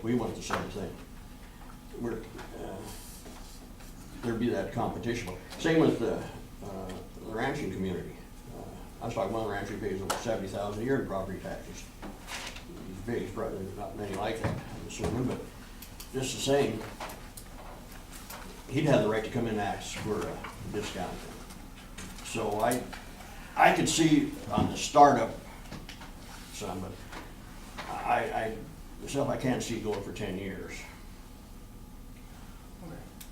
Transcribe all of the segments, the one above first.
we want the same thing. We're, there'd be that competition. Same with the ranching community. I was talking, one rancher pays over $70,000 a year in property taxes. He's big, probably there's not many like that, I'm assuming, but just the same, he'd have the right to come in and ask for a discount. So I could see on the startup some, but myself, I can't see going for 10 years.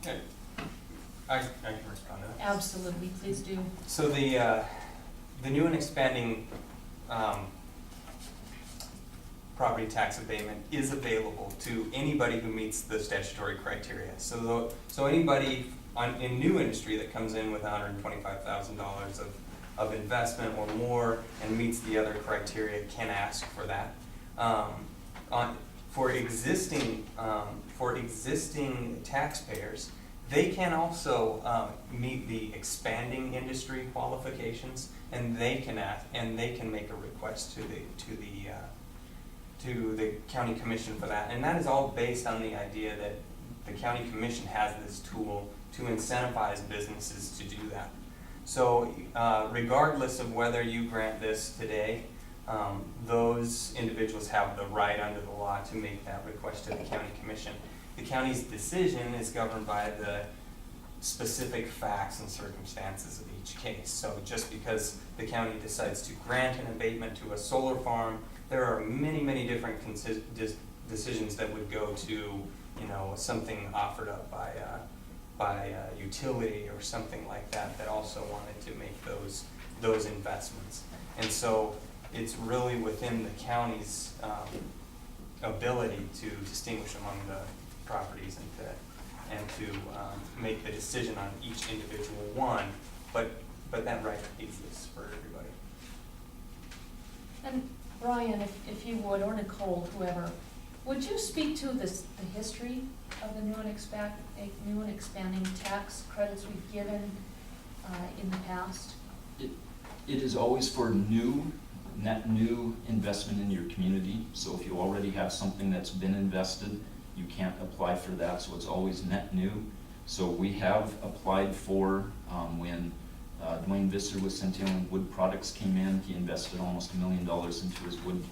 Okay. I can respond to that. Absolutely, please do. So the new and expanding property tax abatement is available to anybody who meets the statutory criteria. So anybody in new industry that comes in with $125,000 of investment or more and meets the other criteria can ask for that. For existing taxpayers, they can also meet the expanding industry qualifications, and they can ask, and they can make a request to the county commission for that. And that is all based on the idea that the county commission has this tool to incentivize businesses to do that. So regardless of whether you grant this today, those individuals have the right under the law to make that request to the county commission. The county's decision is governed by the specific facts and circumstances of each case. So just because the county decides to grant an abatement to a solar farm, there are many, many different decisions that would go to, you know, something offered up by a utility or something like that that also wanted to make those investments. And so it's really within the county's ability to distinguish among the properties and to make the decision on each individual one, but that right exists for everybody. And Brian, if you would, or Nicole, whoever, would you speak to the history of the new and expanding tax credits we've given in the past? It is always for net new investment in your community. So if you already have something that's been invested, you can't apply for that, so it's always net new. So we have applied for, when Dwayne Visser with Centennial Wood Products came in, he invested almost $1 million into his wood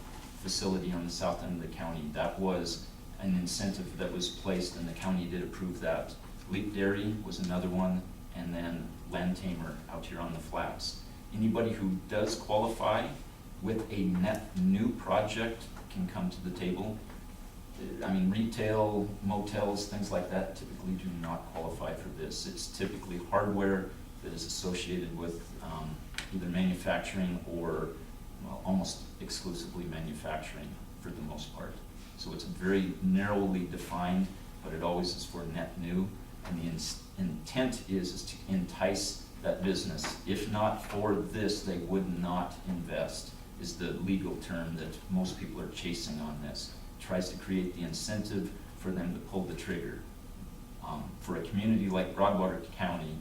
facility on the south end of the county. That was an incentive that was placed, and the county did approve that. Leap Dairy was another one, and then Land Tamer out here on the flats. Anybody who does qualify with a net new project can come to the table. I mean, retail, motels, things like that typically do not qualify for this. It's typically hardware that is associated with either manufacturing or, well, almost exclusively manufacturing for the most part. So it's very narrowly defined, but it always is for net new. And the intent is to entice that business. If not for this, they would not invest, is the legal term that most people are chasing on this. It tries to create the incentive for them to pull the trigger. For a community like Broadwater County,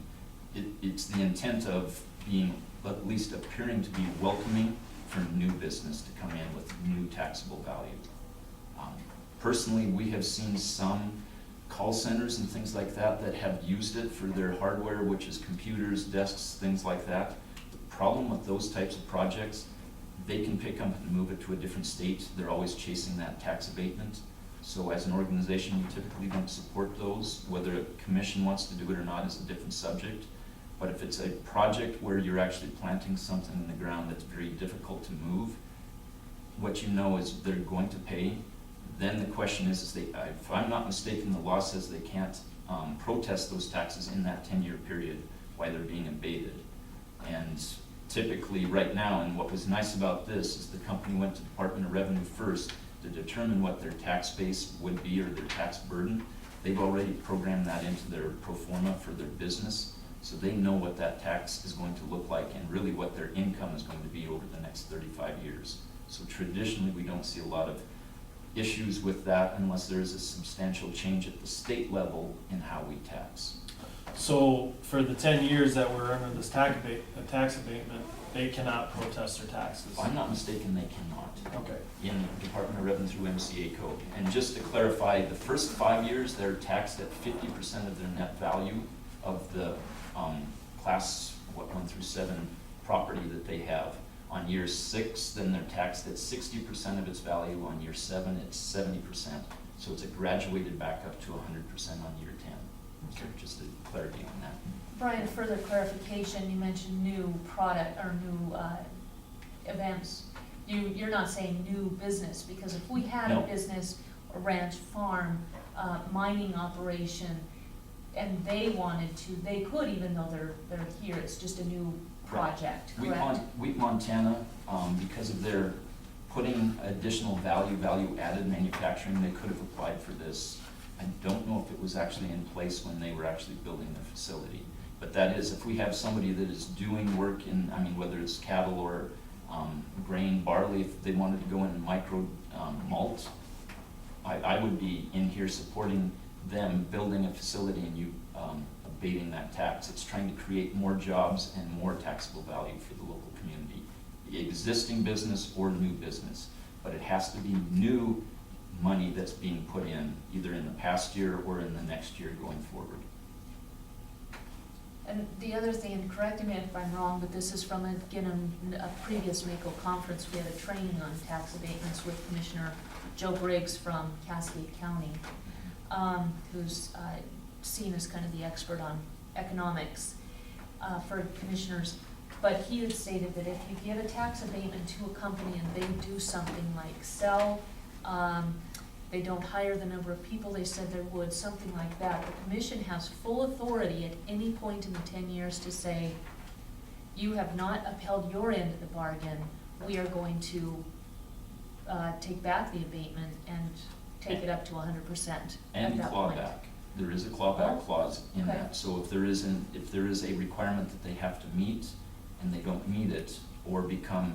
it's the intent of being, at least appearing to be welcoming for new business to come in with new taxable value. Personally, we have seen some call centers and things like that that have used it for their hardware, which is computers, desks, things like that. The problem with those types of projects, they can pick up and move it to a different state. They're always chasing that tax abatement. So as an organization, we typically don't support those. Whether a commission wants to do it or not is a different subject. But if it's a project where you're actually planting something in the ground that's very difficult to move, what you know is they're going to pay. Then the question is if I'm not mistaken, the law says they can't protest those taxes in that 10-year period while they're being abated. And typically right now, and what was nice about this is the company went to the Department of Revenue first to determine what their tax base would be or their tax burden. They've already programmed that into their pro forma for their business, so they know what that tax is going to look like and really what their income is going to be over the next 35 years. So traditionally we don't see a lot of issues with that unless there is a substantial change at the state level in how we tax. So for the 10 years that we're under this tax abatement, they cannot protest their taxes. If I'm not mistaken, they cannot. Okay. In Department of Revenue through MCA code. And just to clarify, the first 5 years, they're taxed at 50% of their net value of the class, 1 through 7 property that they have. On year 6, then they're taxed at 60% of its value. On year 7, it's 70%. So it's a graduated back up to 100% on year 10. So just a clarity on that. Brian, further clarification, you mentioned new product or new events. You're not saying new business, because if we had a No. business, a ranch, farm, mining operation, and they wanted to, they could, even though they're here, it's just a new project, correct? Wheat Montana, because of their putting additional value added manufacturing, they could have applied for this. I don't know if it was actually in place when they were actually building the facility. But that is, if we have somebody that is doing work in, I mean, whether it's cattle or grain, barley, if they wanted to go in micro malt, I would be in here supporting them building a facility and you abating that tax. It's trying to create more jobs and more taxable value for the local community. Existing business or new business, but it has to be new money that's being put in, either in the past year or in the next year going forward. And the other thing, and correct me if I'm wrong, but this is from, again, a previous MACO conference, we had a training on tax abatements with Commissioner Joe Briggs from Cascade County, who's seen as kind of the expert on economics for commissioners. But he had stated that if you give a tax abatement to a company and they do something like sell, they don't hire the number of people they said they would, something like that, the commission has full authority at any point in the 10 years to say, you have not upheld your end of the bargain, we are going to take back the abatement and take it up to 100% at And that point. clawback. There is a clawback Oh, clause in okay. that. So if there is a requirement that they have to meet and they don't meet it or become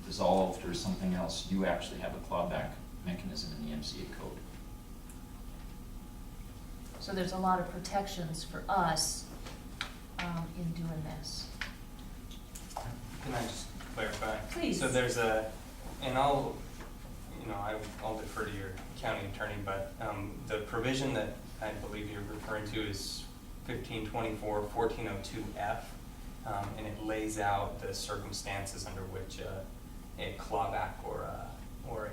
dissolved or something else, you actually have a clawback mechanism in the MCA code. So there's a lot of protections for us in doing this. Can I just clarify? Please. So there's and I'll defer to your county attorney, but the provision that I believe you're referring to is 1524 1402F, and it lays out the circumstances under which a clawback or a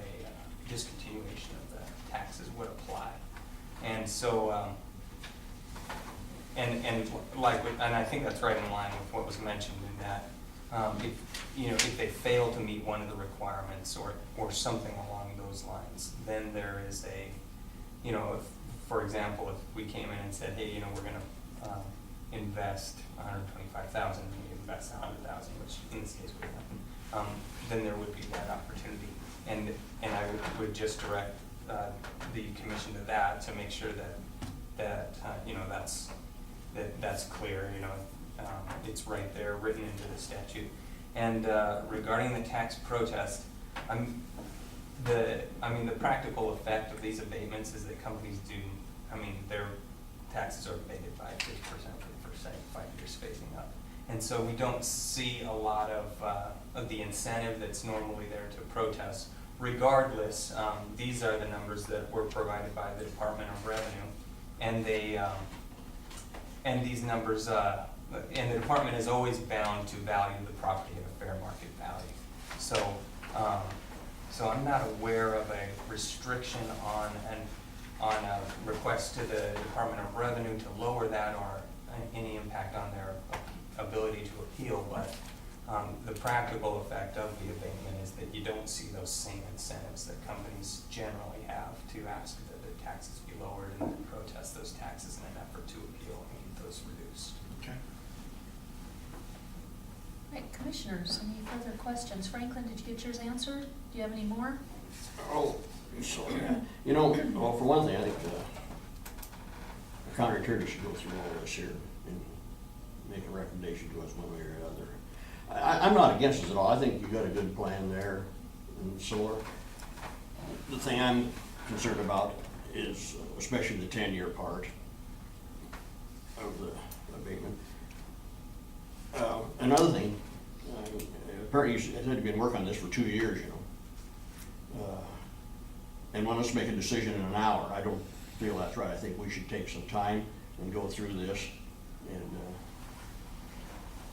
discontinuation of the taxes would apply. And so, and I think that's right in line with what was mentioned in that, if they fail to meet one of the requirements or something along those lines, then there is if, for example, if we came in and said, hey, we're gonna invest $125,000 and we invest $100,000, which in this case would happen, then there would be that opportunity. And I would just direct the commission to that to make sure that that's clear. It's right there, written into the statute. And regarding the tax protest, the practical effect of these abatements is that companies their taxes are abated by 50% for the first 5 years phasing up. And so we don't see a lot of the incentive that's normally there to protest. Regardless, these are the numbers that were provided by the Department of Revenue, and these numbers, and the department is always bound to value the property at a fair market value. So I'm not aware of a restriction on a request to the Department of Revenue to lower that or any impact on their ability to appeal, but the practical effect of the abatement is that you don't see those same incentives that companies generally have to ask that their taxes be lowered and then protest those taxes in an effort to appeal and get those reduced. Okay. Right, commissioners, any further questions? Franklin, did you get yours answered? Do you have any more? Oh, so, well, for one thing, I think the county attorney should go through all this here and make a recommendation to us one way or another. I'm not against this at all. I think you got a good plan there in solar. The thing I'm concerned about is, especially the 10-year part of abatement. Another thing, apparently you said you've been working on this for 2 years, you know. And want us to make a decision in an hour. I don't feel that's right. I think we should take some time and go through this and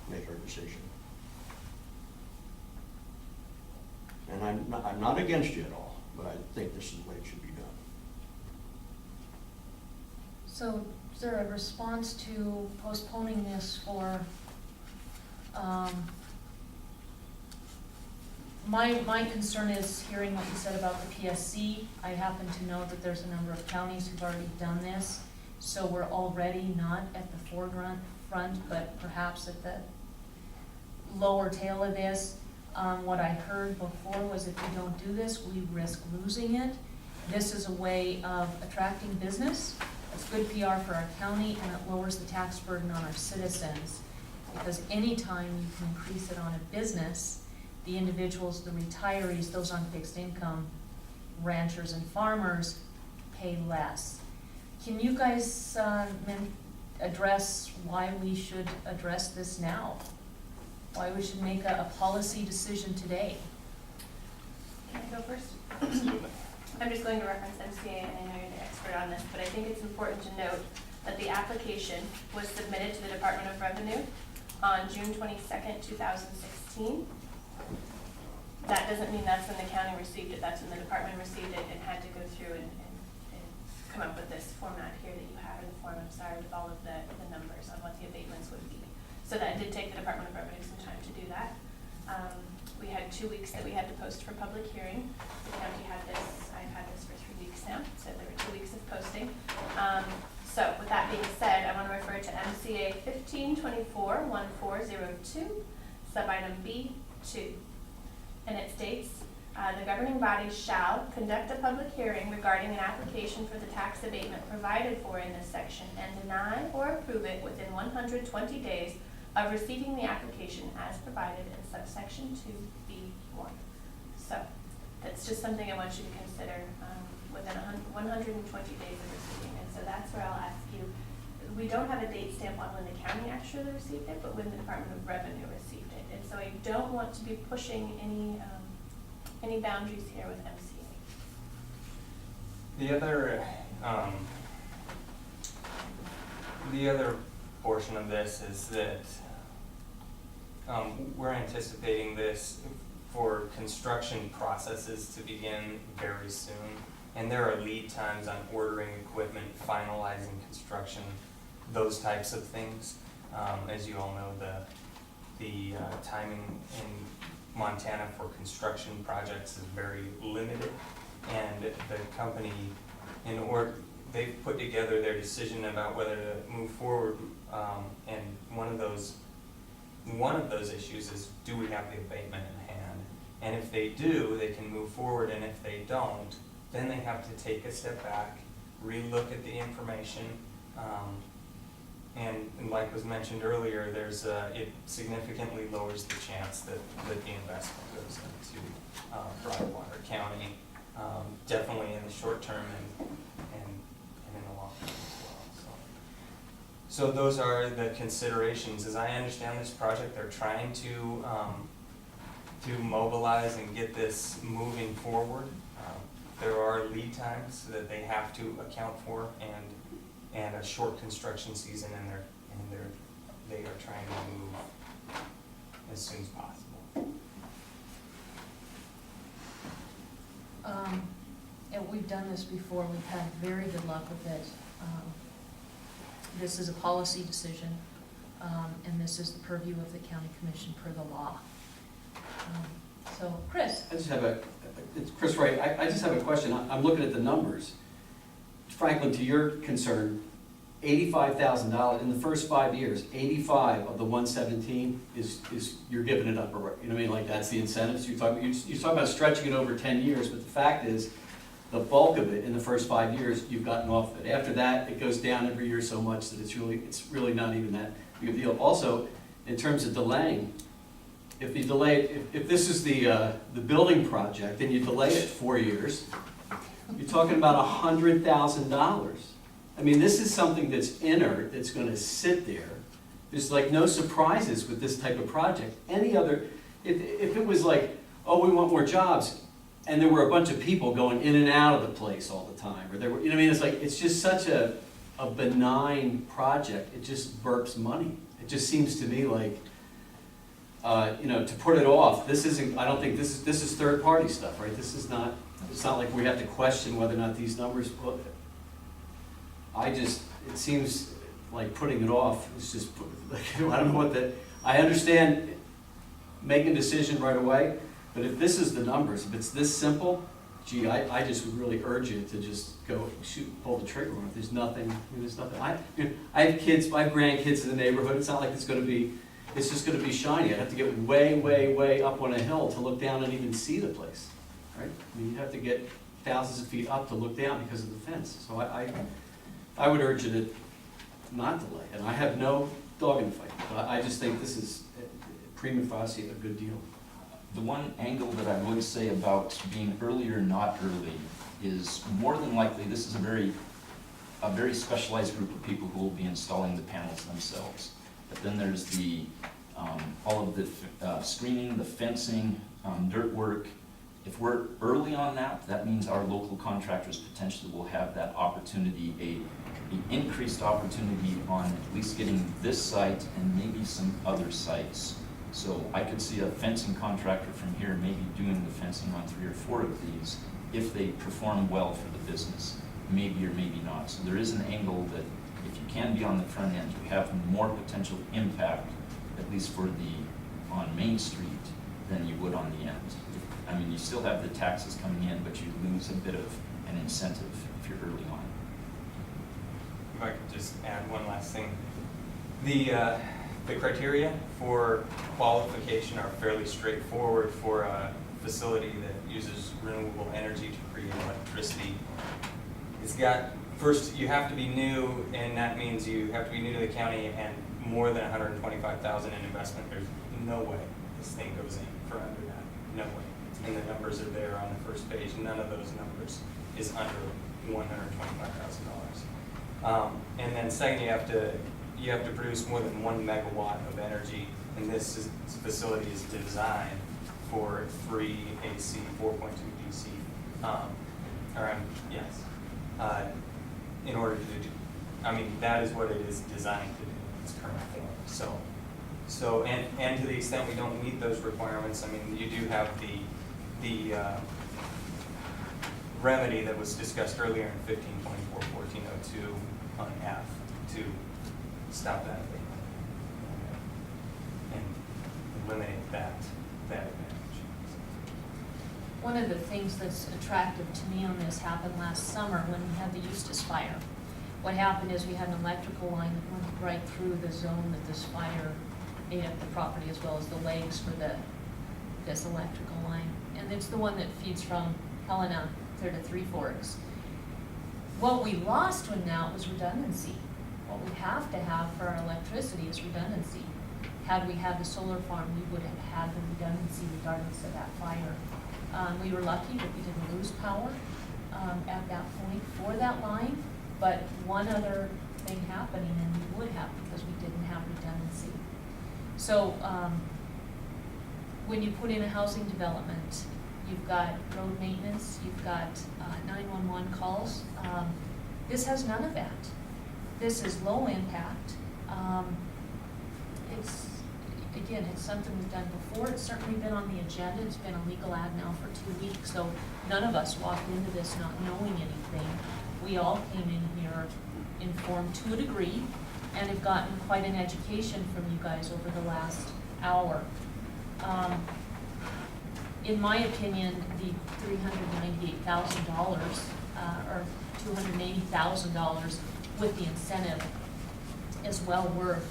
make our decision. And I'm not against you at all, but I think this is the way it should be done. So is there a response to postponing this for, my concern is hearing what you said about the PSC. I happen to know that there's a number of counties who've already done this, so we're already not at the foreground, but perhaps at the lower tail of this. What I heard before was if we don't do this, we risk losing it. This is a way of attracting business. It's good PR for our county, and it lowers the tax burden on our citizens. Because anytime you can increase it on a business, the individuals, the retirees, those on fixed income, ranchers and farmers pay less. Can you guys address why we should address this now? Why we should make a policy decision today? Can I go first? I'm just going to reference MCA, and I know you're the expert on this, but I think it's important to note that the application was submitted to the Department of Revenue on June 22nd, 2016. That doesn't mean that's when the county received it. That's when the department received it and had to go through and come up with this format here that you have in the form, I'm sorry, with all of the numbers on what the abatements would be. So that did take the Department of Revenue some time to do that. We had 2 weeks that we had to post for public hearing. The county had this, I've had this for 3 weeks now, so there were 2 weeks of posting. So with that being said, I want to refer to MCA 1524-1402, subitem B2. And it states, the governing body shall conduct a public hearing regarding an application for the tax abatement provided for in this section and deny or approve it within 120 days of receiving the application as provided in subsection 2B1. So that's just something I want you to consider within 120 days of receiving. And so that's where I'll ask you, we don't have a date stamp on when the county actually received it, but when the Department of Revenue received it. And so I don't want to be pushing any boundaries here with MCA. The other portion of this is that we're anticipating this for construction processes to begin very soon. And there are lead times on ordering equipment, finalizing construction, those types of things. As you all know, the timing in Montana for construction projects is very limited, and the company, they've put together their decision about whether to move forward, and one of those issues is, do we have the abatement in hand? And if they do, they can move forward, and if they don't, then they have to take a step back, relook at the information, and like was mentioned earlier, it significantly lowers the chance that the investment goes into Broadwater County, definitely in the short term and in the long term as well. So those are the considerations. As I understand this project, they're trying to mobilize and get this moving forward. There are lead times that they have to account for, and a short construction season, and they are trying to move as soon as possible. And we've done this before. We've had very good luck with it. This is a policy decision, and this is the purview of the county commission per the law. So, Chris. I just have it's Chris Wright. I just have a question. I'm looking at the numbers. Franklin, to your concern, $85,000 in the first 5 years, 85 of the 117 is you're giving it up, you know what I mean? Like, that's the incentives you're talking about stretching it over 10 years, but the fact is, the bulk of it in the first 5 years, you've gotten off of it. After that, it goes down every year so much that it's really not even that big a deal. Also, in terms of delaying, if this is the building project, and you delay it 4 years, you're talking about $100,000. I mean, this is something that's inert, that's going to sit there There's like no surprises with this type of project. Any other, if it was like, oh, we want more jobs, and there were a bunch of people going in and out of the place all the time, or there were, you know what I mean, it's like, it's just such a benign project, it just burps money. It just seems to me like, you know, to put it off, this isn't, I don't think this is third-party stuff, right? This is not, it's not like we have to question whether or not these numbers, well, it seems like putting it off, it's just, like, I don't know what that, I understand making a decision right away, but if this is the numbers, if it's this simple, gee, I just would really urge you to just go pull the trigger on it. There's nothing, I have kids, I have grandkids in the neighborhood, it's not like it's just gonna be shiny. I'd have to get way, way, way up on a hill to look down and even see the place, right? I mean, you'd have to get thousands of feet up to look down because of the fence. So I would urge you to not delay, and I have no dog in the fight, but I just think this is prima facie a good deal. The one angle that I would say about being early or not early is more than likely this is a very specialized group of people who will be installing the panels themselves. But then there's the all of the screening, the fencing, dirt work. If we're early on that, that means our local contractors potentially will have that opportunity, a increased opportunity on at least getting this site and maybe some other sites. So I could see a fencing contractor from here maybe doing the fencing on 3 or 4 of these if they perform well for the business, maybe or maybe not. So there is an angle that if you can be on the front end, you have more potential impact, at least for the on Main Street, than you would on the end. I mean, you still have the taxes coming in, but you lose a bit of an incentive if you're early on. If I could just add one last thing. The criteria for qualification are fairly straightforward for a facility that uses renewable energy to create electricity. It's got, first, you have to be new, and that means you have to be new to the county and more than $125,000 in investment. There's no way this thing goes in for under that. No way. And the numbers are there on the first page. None of those numbers is under $125,000. And then second, you have to produce more than 1 megawatt of energy, and this facility is designed for 3 AC, 4.2 DC. In order to do, I mean, that is what it is designed to do in its current form. So, and to the extent we don't meet those requirements, I mean, you do have the remedy that was discussed earlier in 1524-1402 on F to stop that abatement and eliminate that advantage. One of the things that's attractive to me on this happened last summer when we had the Eustis fire. What happened is we had an electrical line that went right through the zone that this fire made up the property, as well as the legs for this electrical line. And it's the one that feeds from Helena clear to Three Forks. What we lost when now was redundancy. What we have to have for our electricity is redundancy. Had we had the solar farm, we would have had the redundancy regardless of that fire. We were lucky that we didn't lose power at that point for that line, but one other thing happening and we would have because we didn't have redundancy. So when you put in a housing development, you've got road maintenance, you've got 911 calls. This has none of that. This is low impact. It's something we've done before. It's certainly been on the agenda. It's been a legal ad now for 2 weeks, so none of us walked into this not knowing anything. We all came in here informed to a degree and have gotten quite an education from you guys over the last hour. In my opinion, the $398,000 or $280,000 with the incentive is well worth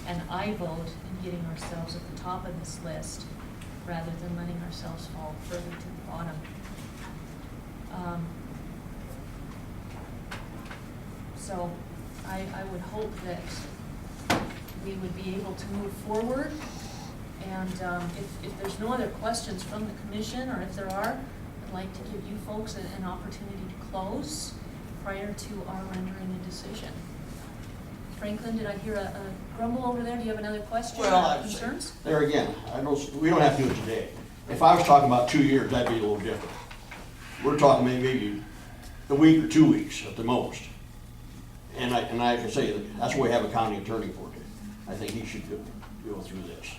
an I vote in getting ourselves at the top of this list rather than letting ourselves fall further to the bottom. So I would hope that we would be able to move forward. And if there's no other questions from the commission, or if there are, I'd like to give you folks an opportunity to close prior to our rendering a decision. Franklin, did I hear a grumble over there? Do you have another question Well, or I'd say- concerns? There again, we don't have to do it today. If I was talking about 2 years, that'd be a little different. We're talking maybe a week or 2 weeks at the most. And I can say, that's what we have a county attorney for. I think he should go through this.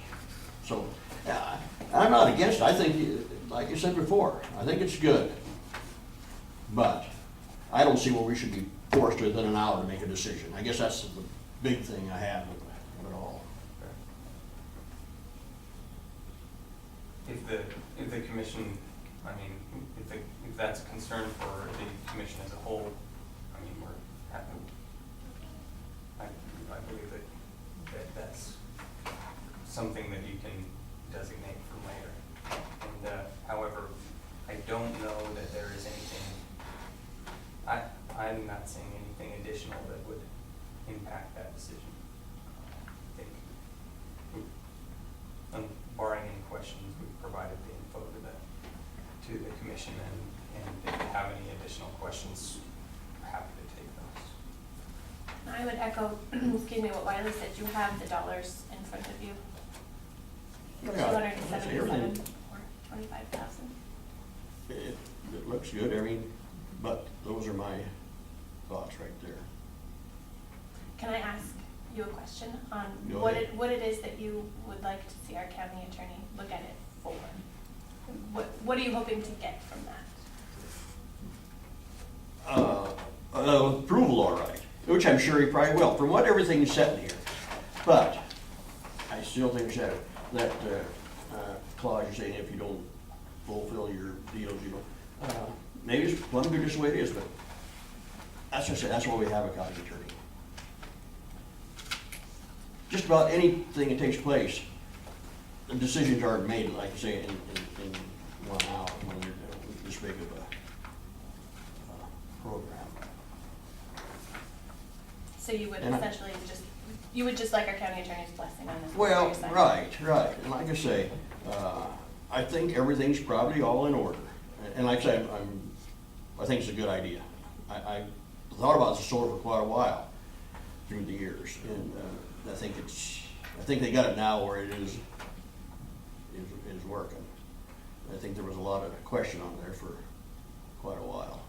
So, yeah, I'm not against it. I think, like you said before, I think it's good. But I don't see where we should be forced within an hour to make a decision. I guess that's the big thing I have of it all. If the commission, I mean, if that's a concern for the commission as a whole, I mean, we're happy. I believe that that's something that you can designate for later. And, however, I don't know that there is anything, I'm not seeing anything additional that would impact that decision. I think, barring any questions, we've provided the info to the commission, and if you have any additional questions, we're happy to take those. I would echo, excuse me, what Wiley said, you have the dollars in front of you. Yeah, 277 or 25,000. It looks good, but those are my thoughts right there. Can I ask you a question on Go what ahead. it is that you would like to see our county attorney look at it for? What are you hoping to get from that? Approval, all right, which I'm sure he probably will, from what everything's said in here. But I still think that clause you're saying if you don't fulfill your deals, you don't, maybe it's one good just the way it is, but that's why we have a county attorney. Just about anything that takes place, the decisions aren't made, like you say, in 1 hour when you're doing this big of a program. So you would And I- essentially you would just like our county attorney's blessing on this? Well, before you sign it? right, and like I say, I think everything's probably all in order. And like I say, I think it's a good idea. I thought about this sort of for quite a while through the years, and I think they got it now where it is working. I think there was a lot of question on there for quite a while.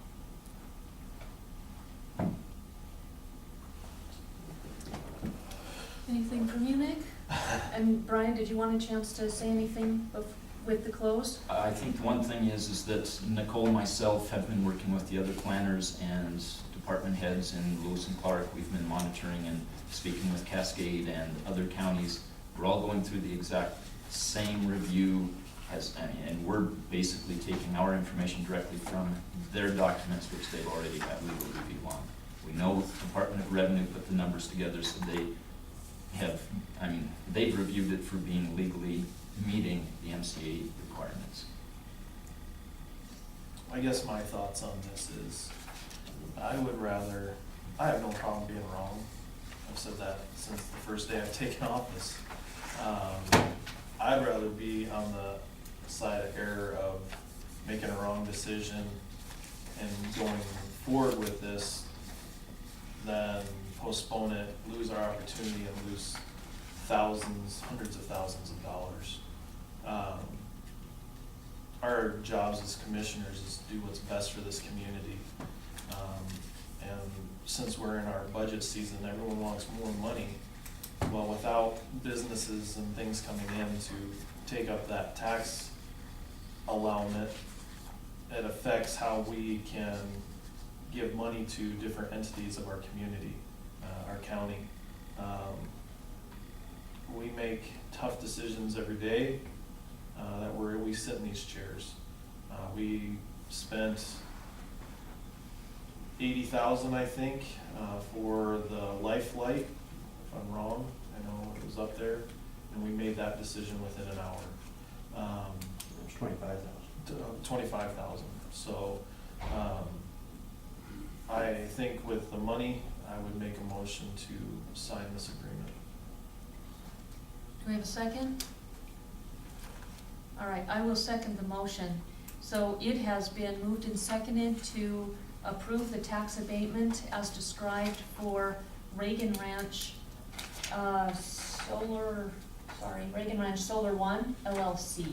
Anything from you, Nick? And Brian, did you want a chance to say anything with the close? I think the one thing is that Nicole and myself have been working with the other planners and department heads in Lewis and Clark. We've been monitoring and speaking with Cascade and other counties. We're all going through the exact same review and we're basically taking our information directly from their documents, which they've already had legal review on. We know Department of Revenue put the numbers together, so they've reviewed it for being legally meeting the MCA requirements. I guess my thoughts on this is, I have no problem being wrong. I've said that since the first day I've taken office. I'd rather be on the side of error of making a wrong decision and going forward with this than postpone it, lose our opportunity and lose hundreds of thousands of dollars. Our jobs as commissioners is to do what's best for this community. And since we're in our budget season, everyone wants more money. Well, without businesses and things coming in to take up that tax allowance, it affects how we can give money to different entities of our community, our county. We make tough decisions every day we sit in these chairs. We spent $80,000, I think, for the Life Light, if I'm wrong. I know it was up there, and we made that decision within an hour. It's 25,000. 25,000. So, I think with the money, I would make a motion to sign this agreement. Do we have a second? All right, I will second the motion. So it has been moved and seconded to approve the tax abatement as described for Reagan Ranch, Reagan Ranch Solar One LLC.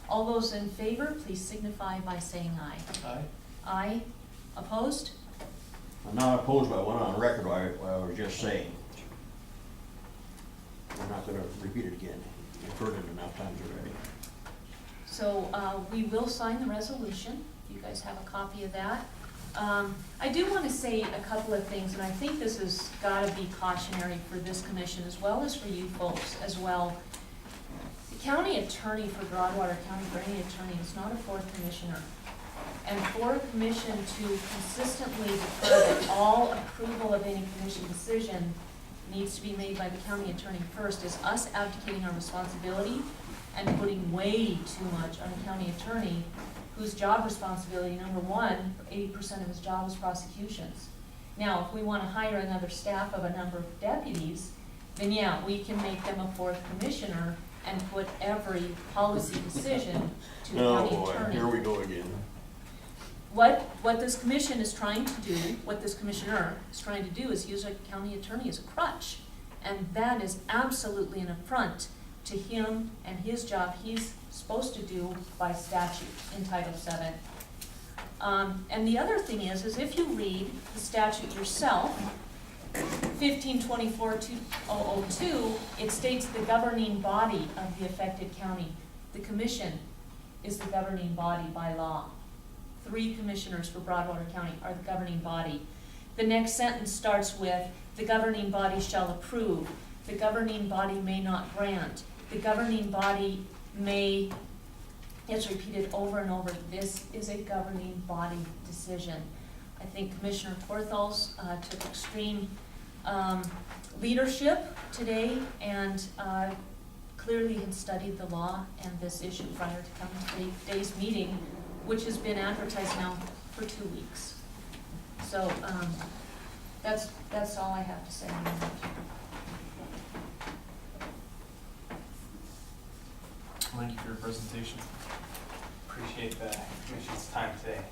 All those in favor, please signify by saying aye. Aye. Aye. Opposed? I'm not opposed, but I went on record what I was just saying. I'm not gonna repeat it again. You've heard it enough times already. So we will sign the resolution. You guys have a copy of that. I do want to say a couple of things, and I think this has got to be cautionary for this commission as well as for you folks as well. The county attorney for Broadwater County, for any attorney, is not a fourth commissioner. And for a commission to consistently declare that all approval of any commission decision needs to be made by the county attorney first is us abdicating our responsibility and putting way too much on the county attorney, whose job responsibility, number one, 80% of his job is prosecutions. Now, if we want to hire another staff of a number of deputies, then yeah, we can make them a fourth commissioner and put every policy decision to the Oh county boy, attorney. here we go again. What this commission is trying to do, what this commissioner is trying to do is use a county attorney as a crutch. And that is absolutely an affront to him and his job he's supposed to do by statute in Title VII. And the other thing is if you read the statute yourself, 1524-2002, it states the governing body of the affected county. The commission is the governing body by law. 3 commissioners for Broadwater County are the governing body. The next sentence starts with, the governing body shall approve. The governing body may not grant. The governing body may, it's repeated over and over, this is a governing body decision. I think Commissioner Porthals took extreme leadership today and clearly had studied the law and this issue prior to coming to today's meeting, which has been advertised now for 2 weeks. So that's all I have to say on that. Thank you for your presentation. Appreciate the commission's time today.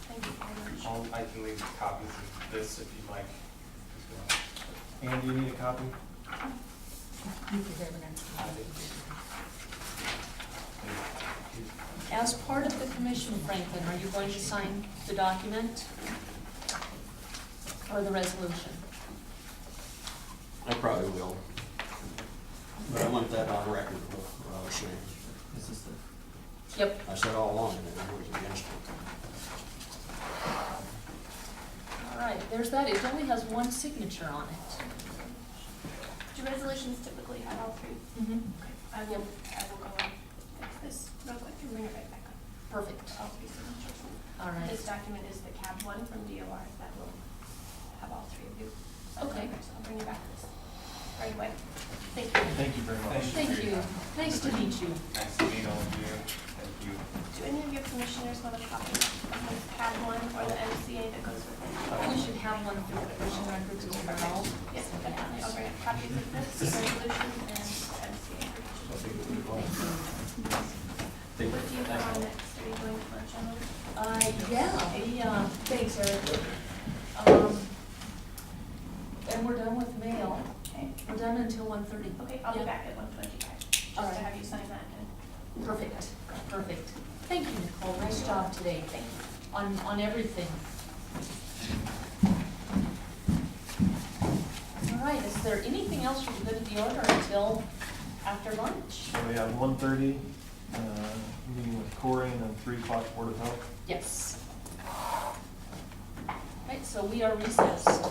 Thank you very much. I can leave copies of this if you'd like as well. Ann, do you need a copy? As part of the commission, Franklin, are you going to sign the document or the resolution? I probably will. But I want that on record, what I was saying. Is this the? Yep. I said all along that I was against it. All right, there's that. It only has 1 signature on it. Do resolutions typically have all 3? Mm-hmm. Okay, I will go and fix this real quick and bring it right back up. Perfect. All 3 signatures. All right. This document is the CAB one from DOR that will have all 3 of you. Okay. So I'll bring you back this right away. Thank you. Thank you very much. Thank you. Nice to meet you. Nice to meet all of you. Thank you. Do any of your commissioners want a copy of the CAB one or the MCA that goes with it? We should have one of the commission records as well. Yes, definitely. I'll bring up copies of this resolution and MCA. What do you have on next? Are you going to lunch on those? Yeah, thanks, Eric. And we're done with mail. Okay. We're done until 1:30. Okay, I'll be Yeah. back at 1:25, just All to right. have you sign that and. Perfect, perfect. Thank you, Nicole. Nice job today. Thank you. On everything. All right, is there anything else for the good of the order until after lunch? So we have 1:30, meeting with Corey, and then 3 o'clock Board of Health. Yes. Right, so we are recessed.